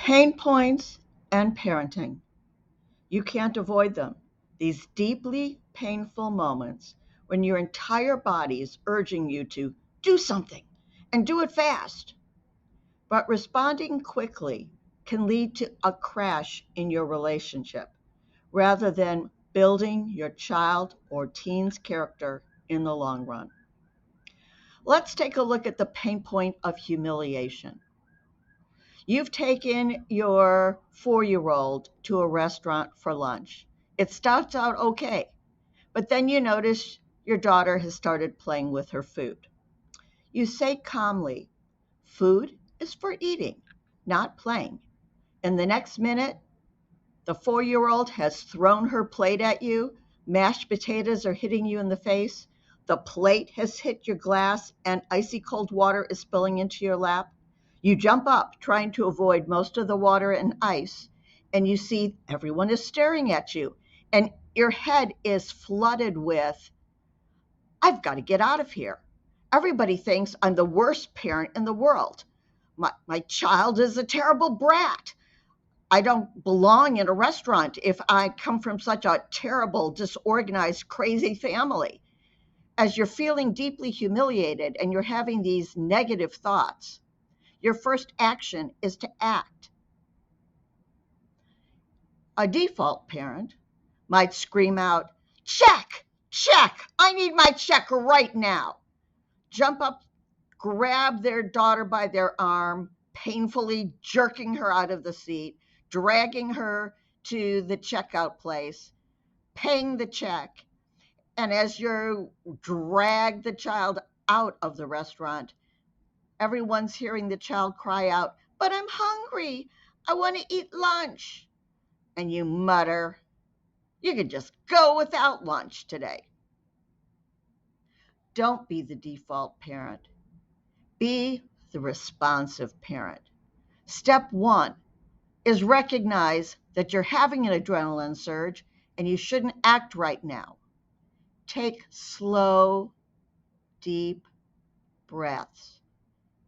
Pain points and parenting. You can't avoid them. These deeply painful moments when your entire body is urging you to do something and do it fast. But responding quickly can lead to a crash in your relationship rather than building your child or teen's character in the long run. Let's take a look at the pain point of humiliation. You've taken your 4-year-old to a restaurant for lunch. It starts out okay, but then you notice your daughter has started playing with her food. You say calmly, "Food is for eating, not playing." And the next minute, the 4-year-old has thrown her plate at you, mashed potatoes are hitting you in the face, the plate has hit your glass, and icy cold water is spilling into your lap. You jump up, trying to avoid most of the water and ice, and you see everyone is staring at you, and your head is flooded with, "I've got to get out of here. Everybody thinks I'm the worst parent in the world. My child is a terrible brat. I don't belong in a restaurant if I come from such a terrible, disorganized, crazy family." As you're feeling deeply humiliated and you're having these negative thoughts, your first action is to act. A default parent might scream out, "Check, check, I need my check right now." Jump up, grab their daughter by their arm, painfully jerking her out of the seat, dragging her to the checkout place, paying the check. And as you drag the child out of the restaurant, everyone's hearing the child cry out, "But I'm hungry. I want to eat lunch." And you mutter, "You could just go without lunch today." Don't be the default parent. Be the responsive parent. Step one is recognize that you're having an adrenaline surge and you shouldn't act right now. Take slow, deep breaths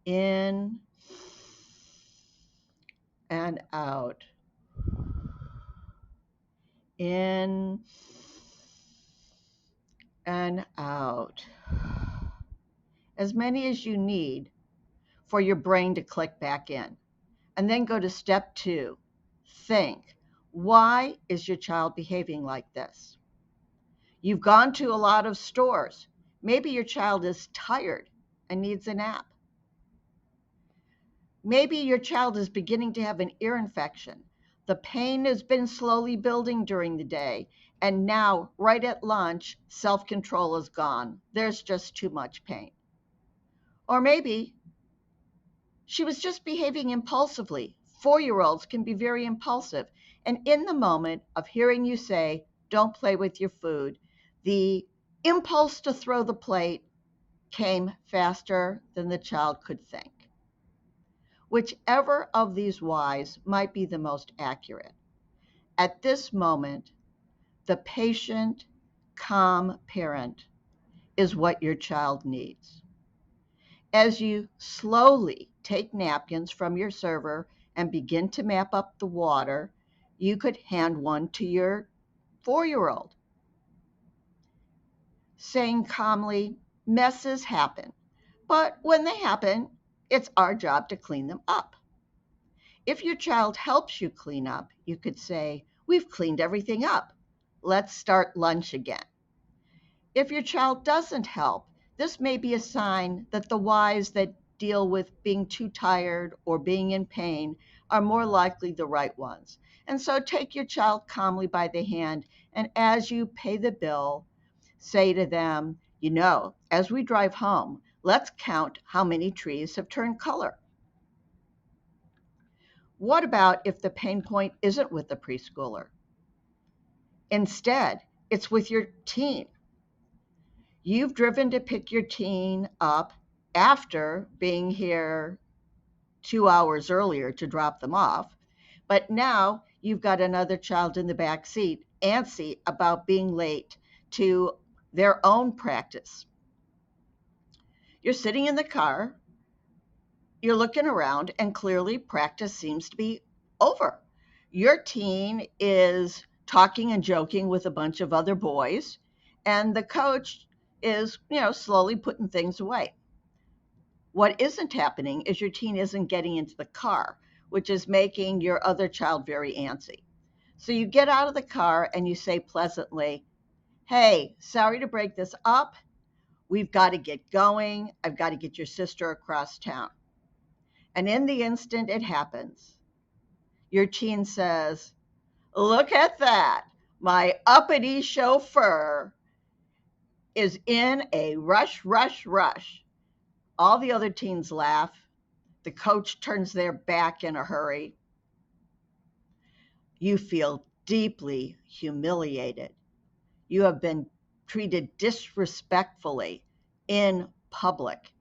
in and out. In and out. As many as you need for your brain to click back in. And then go to step two. Think, why is your child behaving like this? You've gone to a lot of stores. Maybe your child is tired and needs a nap. Maybe your child is beginning to have an ear infection. The pain has been slowly building during the day, and now, right at lunch, self-control is gone. There's just too much pain. Or maybe she was just behaving impulsively. 4-year-olds can be very impulsive. And in the moment of hearing you say, "Don't play with your food," the impulse to throw the plate came faster than the child could think. Whichever of these whys might be the most accurate. At this moment, the patient, calm parent is what your child needs. As you slowly take napkins from your server and begin to map up the water, you could hand one to your 4-year-old, saying calmly, "Messes happen, but when they happen, it's our job to clean them up." If your child helps you clean up, you could say, "We've cleaned everything up. Let's start lunch again." If your child doesn't help, this may be a sign that the whys that deal with being too tired or being in pain are more likely the right ones. And so take your child calmly by the hand, and as you pay the bill, say to them, "As we drive home, let's count how many trees have turned color." What about if the pain point isn't with the preschooler? Instead, it's with your teen. You've driven to pick your teen up after being here 2 hours earlier to drop them off, but now you've got another child in the back seat, antsy about being late to their own practice. You're sitting in the car, you're looking around, and clearly practice seems to be over. Your teen is talking and joking with a bunch of other boys, and the coach is, slowly putting things away. What isn't happening is your teen isn't getting into the car, which is making your other child very antsy. So you get out of the car and you say pleasantly, "Hey, sorry to break this up. We've got to get going. I've got to get your sister across town." And in the instant it happens, your teen says, "Look at that. My uppity chauffeur is in a rush, rush, rush." All the other teens laugh. The coach turns their back in a hurry. You feel deeply humiliated. You have been treated disrespectfully in public.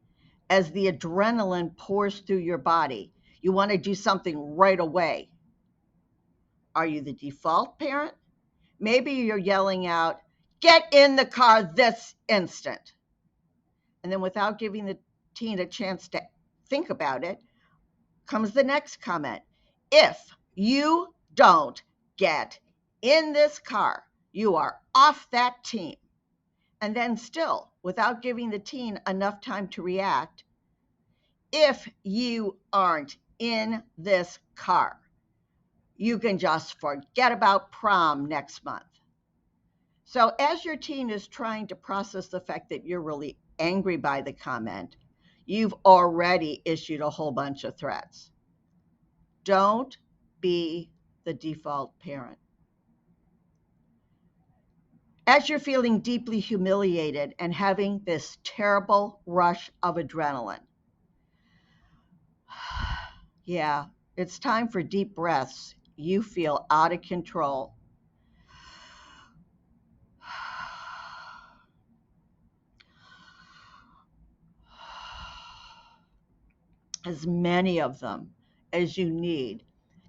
As the adrenaline pours through your body, you want to do something right away. Are you the default parent? Maybe you're yelling out, "Get in the car this instant." And then, without giving the teen a chance to think about it, comes the next comment. "If you don't get in this car, you are off that team." And then, still, without giving the teen enough time to react, "If you aren't in this car, you can just forget about prom next month." So, as your teen is trying to process the fact that you're really angry by the comment, you've already issued a whole bunch of threats. Don't be the default parent. As you're feeling deeply humiliated and having this terrible rush of adrenaline, yeah, it's time for deep breaths. You feel out of control. As many of them as you need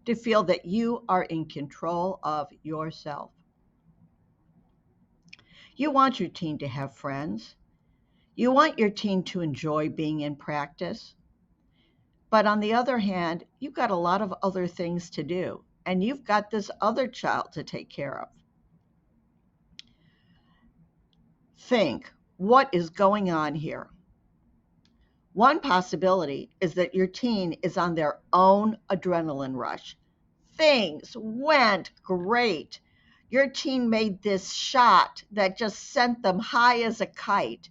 to feel that you are in control of yourself. You want your teen to have friends. You want your teen to enjoy being in practice. But on the other hand, you've got a lot of other things to do, and you've got this other child to take care of. Think, what is going on here? One possibility is that your teen is on their own adrenaline rush. Things went great. Your teen made this shot that just sent them high as a kite.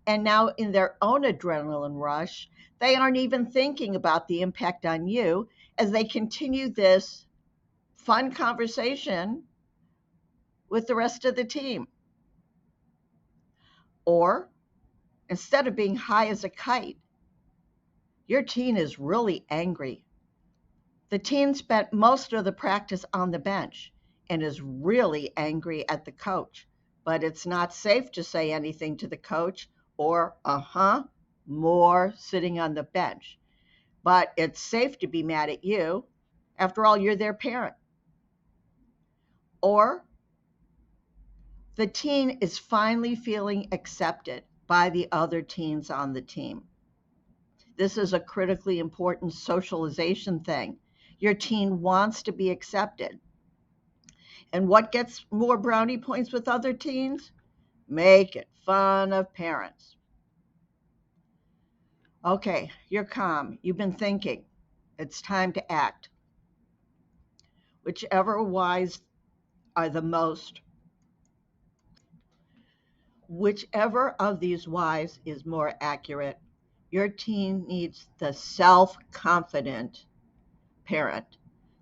And now, in their own adrenaline rush, they aren't even thinking about the impact on you as they continue this fun conversation with the rest of the team. Or, instead of being high as a kite, your teen is really angry. The teen spent most of the practice on the bench and is really angry at the coach, but it's not safe to say anything to the coach or, more sitting on the bench. But it's safe to be mad at you. After all, you're their parent. Or the teen is finally feeling accepted by the other teens on the team. This is a critically important socialization thing. Your teen wants to be accepted. And what gets more brownie points with other teens? Making fun of parents. Okay, you're calm. You've been thinking. It's time to act. Whichever whys are the most, whichever of these whys is more accurate, your teen needs the self-confident parent,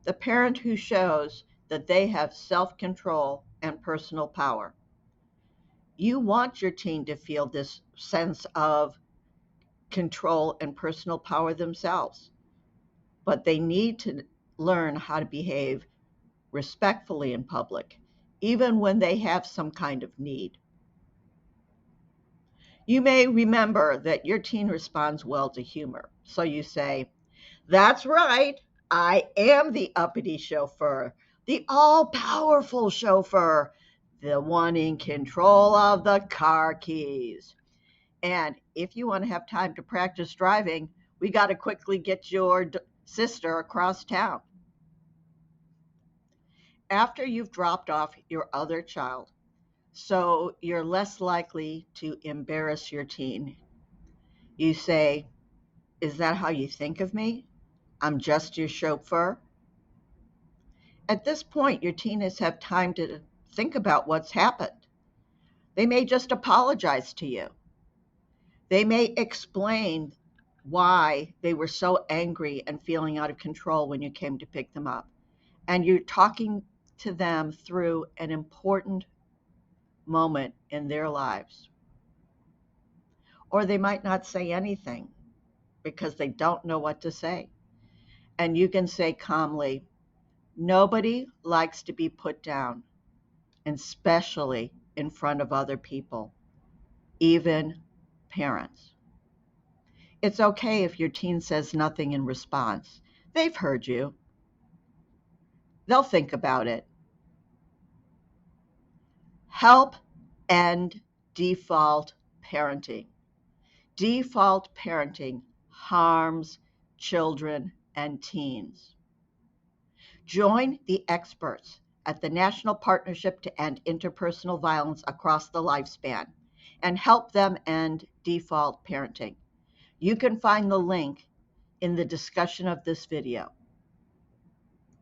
the parent who shows that they have self-control and personal power. You want your teen to feel this sense of control and personal power themselves, but they need to learn how to behave respectfully in public, even when they have some kind of need. You may remember that your teen responds well to humor, so you say, "That's right, I am the uppity chauffeur, the all-powerful chauffeur, the one in control of the car keys. And if you want to have time to practice driving, we got to quickly get your sister across town." after you've dropped off your other child, so you're less likely to embarrass your teen, you say, "Is that how you think of me? I'm just your chauffeur." At this point, your teen has had time to think about what's happened. They may just apologize to you. They may explain why they were so angry and feeling out of control when you came to pick them up. And you're talking to them through an important moment in their lives. Or they might not say anything because they don't know what to say. And you can say calmly, "Nobody likes to be put down, especially in front of other people, even parents." It's okay if your teen says nothing in response. They've heard you. They'll think about it. Help end default parenting. Default parenting harms children and teens. Join the experts at the National Partnership to End Interpersonal Violence Across the Lifespan and help them end default parenting. You can find the link in the discussion of this video.